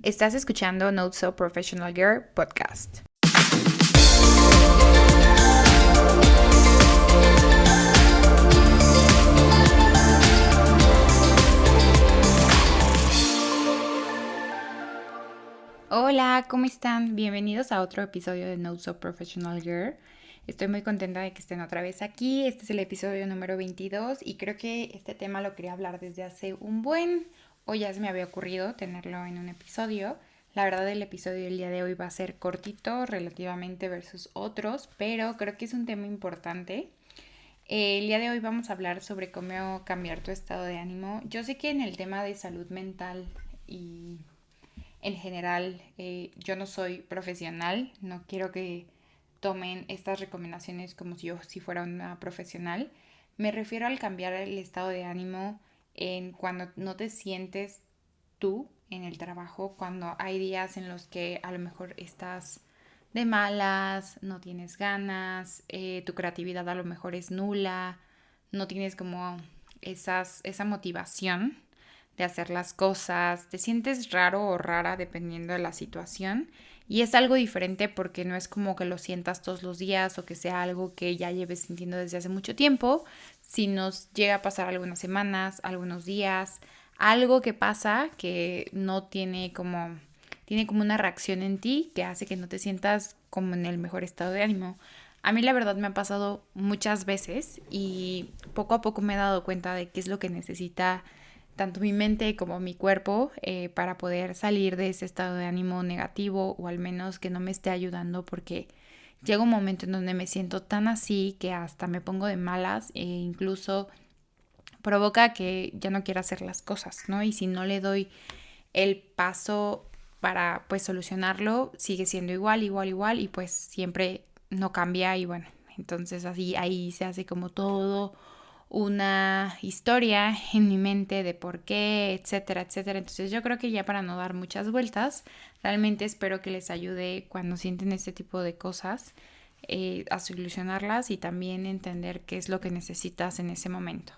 Estás escuchando Not So Professional Girl Podcast. Hola, ¿cómo están? Bienvenidos a otro episodio de Not So Professional Girl. Estoy muy contenta de que estén otra vez aquí. Este es el episodio número 22 y creo que este tema lo quería hablar desde hace un buen... o ya se me había ocurrido tenerlo en un episodio. La verdad, el episodio del día de hoy va a ser cortito relativamente versus otros, pero creo que es un tema importante. El día de hoy vamos a hablar sobre cómo cambiar tu estado de ánimo. Yo sé que en el tema de salud mental y en general yo no soy profesional, no quiero que tomen estas recomendaciones como si fuera una profesional. Me refiero al cambiar el estado de ánimo en cuando no te sientes tú en el trabajo, cuando hay días en los que a lo mejor estás de malas, no tienes ganas, tu creatividad a lo mejor es nula, no tienes como esa motivación de hacer las cosas, te sientes raro o rara dependiendo de la situación y es algo diferente porque no es como que lo sientas todos los días o que sea algo que ya lleves sintiendo desde hace mucho tiempo, si nos llega a pasar algunas semanas, algunos días, algo que pasa que no tiene como una reacción en ti que hace que no te sientas como en el mejor estado de ánimo. A mí la verdad me ha pasado muchas veces y poco a poco me he dado cuenta de qué es lo que necesita tanto mi mente como mi cuerpo para poder salir de ese estado de ánimo negativo o al menos que no me esté ayudando porque llega un momento en donde me siento tan así que hasta me pongo de malas e incluso provoca que ya no quiera hacer las cosas, ¿no? Y si no le doy el paso para pues solucionarlo, sigue siendo igual y pues siempre no cambia y bueno, entonces así ahí se hace como todo una historia en mi mente de por qué, etcétera, etcétera. Entonces yo creo que ya para no dar muchas vueltas, realmente espero que les ayude cuando sienten este tipo de cosas a solucionarlas y también entender qué es lo que necesitas en ese momento.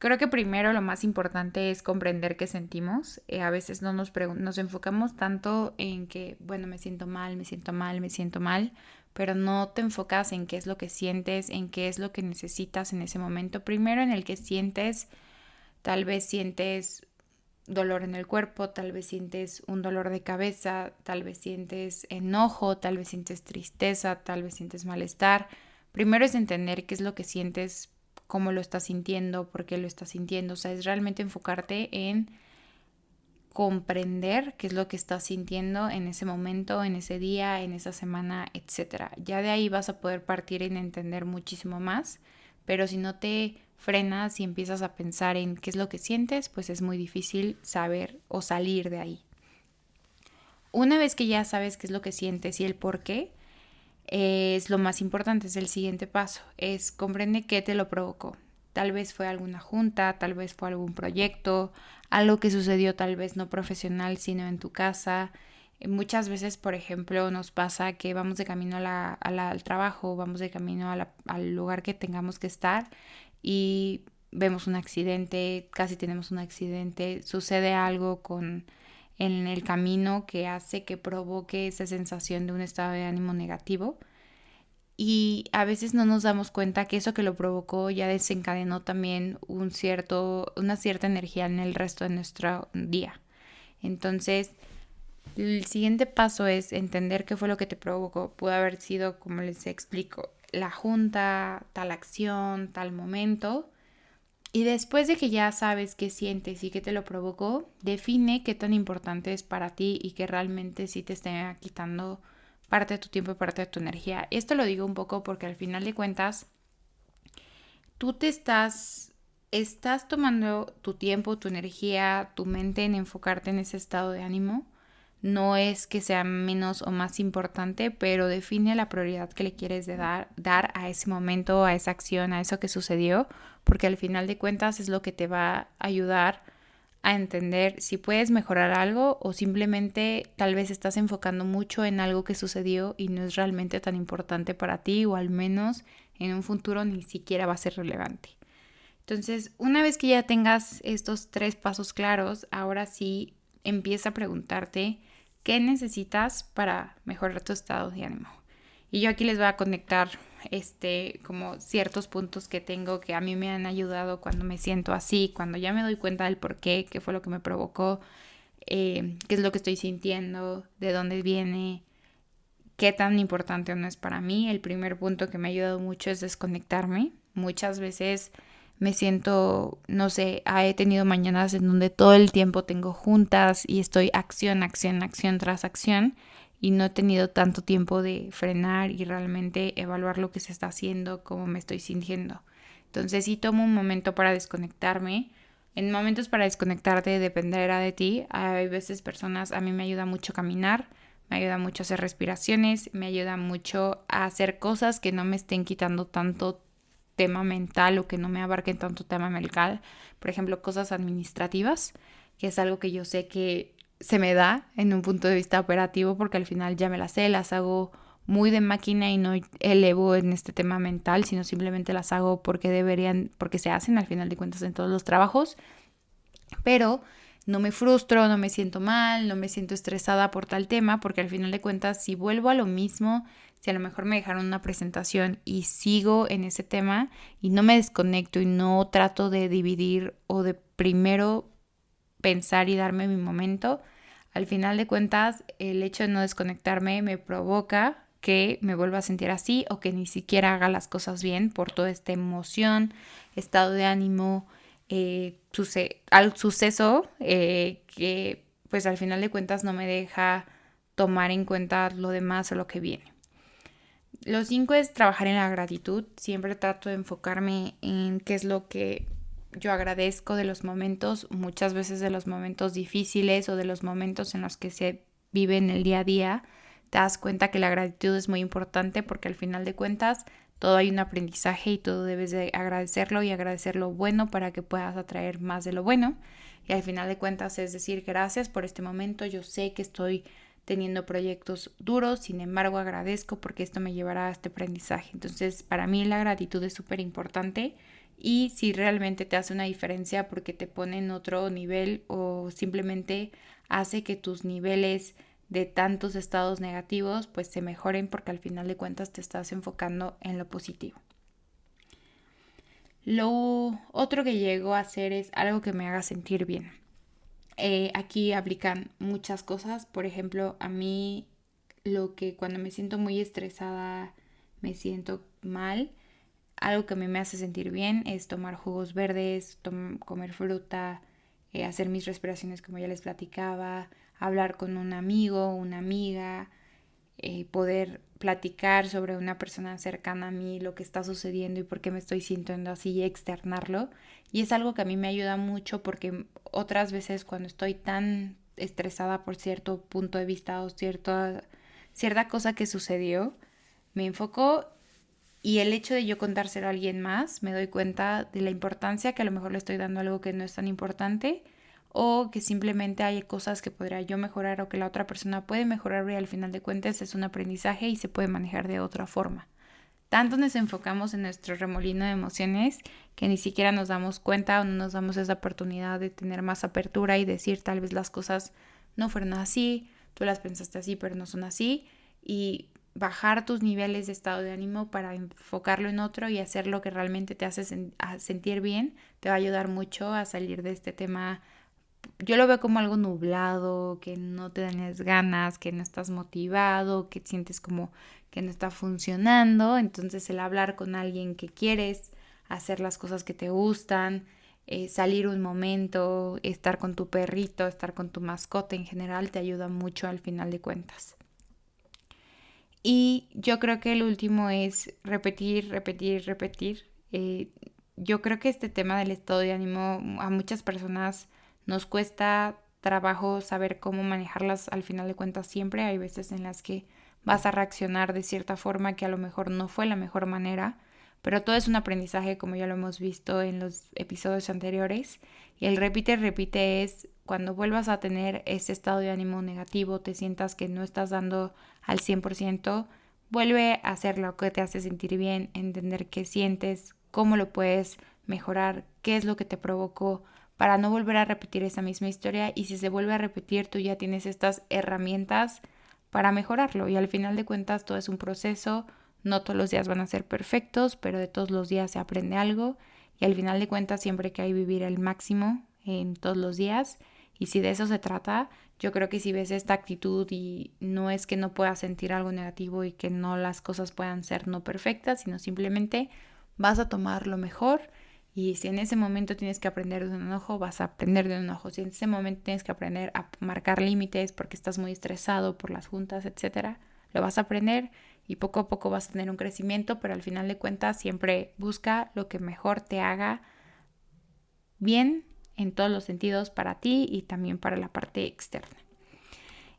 Creo que primero lo más importante es comprender qué sentimos. A veces no nos enfocamos tanto en que, bueno, me siento mal, me siento mal, me siento mal, pero no te enfocas en qué es lo que sientes, en qué es lo que necesitas en ese momento. Primero en el que sientes, tal vez sientes dolor en el cuerpo, tal vez sientes un dolor de cabeza, tal vez sientes enojo, tal vez sientes tristeza, tal vez sientes malestar. Primero es entender qué es lo que sientes, cómo lo estás sintiendo, por qué lo estás sintiendo. O sea, es realmente enfocarte en comprender qué es lo que estás sintiendo en ese momento, en ese día, en esa semana, etcétera. Ya de ahí vas a poder partir en entender muchísimo más, pero si no te frenas y empiezas a pensar en qué es lo que sientes, pues es muy difícil saber o salir de ahí. Una vez que ya sabes qué es lo que sientes y el por qué, es lo más importante, es el siguiente paso, es comprende qué te lo provocó. Tal vez fue alguna junta, tal vez fue algún proyecto, algo que sucedió tal vez no profesional, sino en tu casa. Muchas veces, por ejemplo, nos pasa que vamos de camino al trabajo, vamos de camino al lugar que tengamos que estar y vemos un accidente, casi tenemos un accidente, sucede algo en el camino que hace que provoque esa sensación de un estado de ánimo negativo y a veces no nos damos cuenta que eso que lo provocó ya desencadenó también una cierta energía en el resto de nuestro día. Entonces, el siguiente paso es entender qué fue lo que te provocó. Pudo haber sido, como les explico, la junta, tal acción, tal momento. Y después de que ya sabes qué sientes y qué te lo provocó, define qué tan importante es para ti y que realmente sí te esté quitando parte de tu tiempo y parte de tu energía. Esto lo digo un poco porque al final de cuentas, tú estás tomando tu tiempo, tu energía, tu mente en enfocarte en ese estado de ánimo. No es que sea menos o más importante, pero define la prioridad que le quieres dar a ese momento, a esa acción, a eso que sucedió, porque al final de cuentas es lo que te va a ayudar a entender si puedes mejorar algo o simplemente tal vez estás enfocando mucho en algo que sucedió y no es realmente tan importante para ti o al menos en un futuro ni siquiera va a ser relevante. Entonces, una vez que ya tengas estos 3 pasos claros, ahora sí empieza a preguntarte qué necesitas para mejorar tu estado de ánimo. Y yo aquí les voy a conectar como ciertos puntos que tengo que a mí me han ayudado cuando me siento así, cuando ya me doy cuenta del por qué, qué fue lo que me provocó, qué es lo que estoy sintiendo, de dónde viene, qué tan importante o no es para mí. El primer punto que me ha ayudado mucho es desconectarme. Muchas veces me siento, no sé, he tenido mañanas en donde todo el tiempo tengo juntas y estoy acción, acción, acción tras acción y no he tenido tanto tiempo de frenar y realmente evaluar lo que se está haciendo, cómo me estoy sintiendo. Entonces sí tomo un momento para desconectarme. En momentos para desconectarte dependerá de ti. Hay veces personas, a mí me ayuda mucho caminar, me ayuda mucho a hacer respiraciones, me ayuda mucho a hacer cosas que no me estén quitando tanto tema mental o que no me abarquen tanto tema mental. Por ejemplo, cosas administrativas, que es algo que yo sé que se me da en un punto de vista operativo porque al final ya me las sé, las hago muy de máquina y no elevo en este tema mental, sino simplemente las hago porque deberían, porque se hacen al final de cuentas en todos los trabajos, pero no me frustro, no me siento mal, no me siento estresada por tal tema, porque al final de cuentas, si vuelvo a lo mismo, si a lo mejor me dejaron una presentación y sigo en ese tema y no me desconecto y no trato de dividir o de primero pensar y darme mi momento, al final de cuentas, el hecho de no desconectarme me provoca que me vuelva a sentir así o que ni siquiera haga las cosas bien por toda esta emoción, estado de ánimo, al suceso que pues al final de cuentas no me deja tomar en cuenta lo demás o lo que viene. Lo 5 es trabajar en la gratitud. Siempre trato de enfocarme en qué es lo que yo agradezco de los momentos, muchas veces de los momentos difíciles o de los momentos en los que se vive en el día a día. Te das cuenta que la gratitud es muy importante porque al final de cuentas todo hay un aprendizaje y todo debes de agradecerlo y agradecer lo bueno para que puedas atraer más de lo bueno. Y al final de cuentas es decir, gracias por este momento, yo sé que estoy teniendo proyectos duros, sin embargo agradezco porque esto me llevará a este aprendizaje. Entonces para mí la gratitud es súper importante y si realmente te hace una diferencia porque te pone en otro nivel o simplemente hace que tus niveles de tantos estados negativos pues se mejoren porque al final de cuentas te estás enfocando en lo positivo. Lo otro que llego a hacer es algo que me haga sentir bien. Aquí aplican muchas cosas, por ejemplo, a mí lo que cuando me siento muy estresada, me siento mal, algo que a mí me hace sentir bien es tomar jugos verdes, comer fruta, hacer mis respiraciones como ya les platicaba, hablar con un amigo, una amiga, poder platicar sobre una persona cercana a mí, lo que está sucediendo y por qué me estoy sintiendo así y externarlo. Y es algo que a mí me ayuda mucho porque otras veces cuando estoy tan estresada por cierto punto de vista o cierta cosa que sucedió, me enfoco y el hecho de yo contárselo a alguien más, me doy cuenta de la importancia que a lo mejor le estoy dando algo que no es tan importante o que simplemente hay cosas que podría yo mejorar o que la otra persona puede mejorar y al final de cuentas es un aprendizaje y se puede manejar de otra forma. Tanto nos enfocamos en nuestro remolino de emociones que ni siquiera nos damos cuenta o no nos damos esa oportunidad de tener más apertura y decir tal vez las cosas no fueron así, tú las pensaste así pero no son así y bajar tus niveles de estado de ánimo para enfocarlo en otro y hacer lo que realmente te hace sentir bien, te va a ayudar mucho a salir de este tema. Yo lo veo como algo nublado, que no te das ganas, que no estás motivado, que sientes como que no está funcionando. Entonces el hablar con alguien que quieres, hacer las cosas que te gustan, salir un momento, estar con tu perrito, estar con tu mascota en general, te ayuda mucho al final de cuentas. Y yo creo que el último es repetir, repetir, repetir. Yo creo que este tema del estado de ánimo a muchas personas nos cuesta trabajo saber cómo manejarlas al final de cuentas siempre. Hay veces en las que vas a reaccionar de cierta forma que a lo mejor no fue la mejor manera, pero todo es un aprendizaje como ya lo hemos visto en los episodios anteriores. Y el repite, repite es cuando vuelvas a tener ese estado de ánimo negativo, te sientas que no estás dando al 100%, vuelve a hacer lo que te hace sentir bien, entender qué sientes, cómo lo puedes mejorar, qué es lo que te provocó para no volver a repetir esa misma historia, y si se vuelve a repetir, tú ya tienes estas herramientas para mejorarlo, y al final de cuentas todo es un proceso. No todos los días van a ser perfectos, pero de todos los días se aprende algo, y al final de cuentas siempre que hay vivir el máximo en todos los días. Y si de eso se trata, yo creo que si ves esta actitud y no es que no puedas sentir algo negativo y que no las cosas puedan ser no perfectas, sino simplemente vas a tomar lo mejor. Y si en ese momento tienes que aprender de un enojo, vas a aprender de un enojo. Si en ese momento tienes que aprender a marcar límites porque estás muy estresado por las juntas, etcétera, lo vas a aprender y poco a poco vas a tener un crecimiento, pero al final de cuentas siempre busca lo que mejor te haga bien en todos los sentidos para ti y también para la parte externa.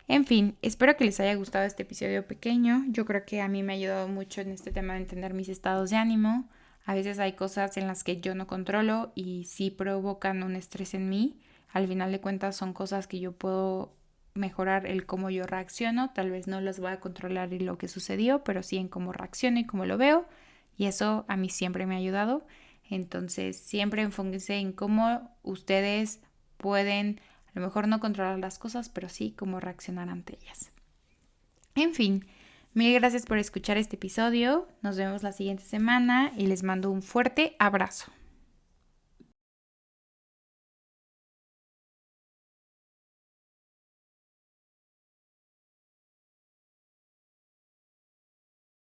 En fin, espero que les haya gustado este episodio pequeño. Yo creo que a mí me ha ayudado mucho en este tema de entender mis estados de ánimo. A veces hay cosas en las que yo no controlo y sí provocan un estrés en mí. Al final de cuentas son cosas que yo puedo mejorar el cómo yo reacciono. Tal vez no las voy a controlar en lo que sucedió, pero sí en cómo reacciono y cómo lo veo. Y eso a mí siempre me ha ayudado. Entonces siempre enfóquense en cómo ustedes pueden a lo mejor no controlar las cosas, pero sí cómo reaccionar ante ellas. En fin, mil gracias por escuchar este episodio. Nos vemos la siguiente semana y les mando un fuerte abrazo.